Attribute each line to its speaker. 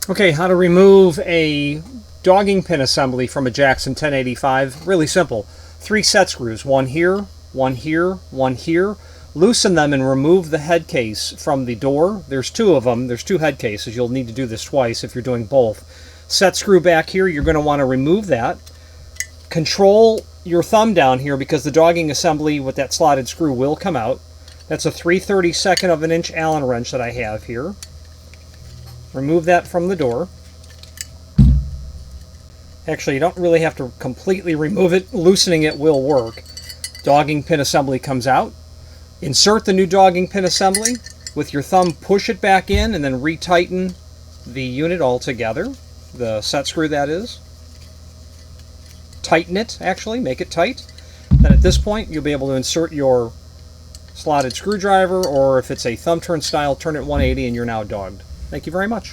Speaker 1: Okay, how to remove a dogging pin assembly from a Jackson 1085. Really simple. 3 set screws, one here, one here, one here. Loosen them and remove the head case from the door. There's 2 of them. There's 2 head cases. You'll need to do this twice if you're doing both. Set screw back here, you're going to want to remove that. Control your thumb down here because the dogging assembly with that slotted screw will come out. That's a 3/32 of an inch Allen wrench that I have here. Remove that from the door. Actually, you don't really have to completely remove it. Loosening it will work. Dogging pin assembly comes out. Insert the new dogging pin assembly. With your thumb, push it back in and then retighten the unit all together. The set screw, that is. Tighten it, actually. Make it tight. Then at this point, you'll be able to insert your slotted screwdriver, or if it's a thumb turn style, turn it 180 and you're now dogged. Thank you very much.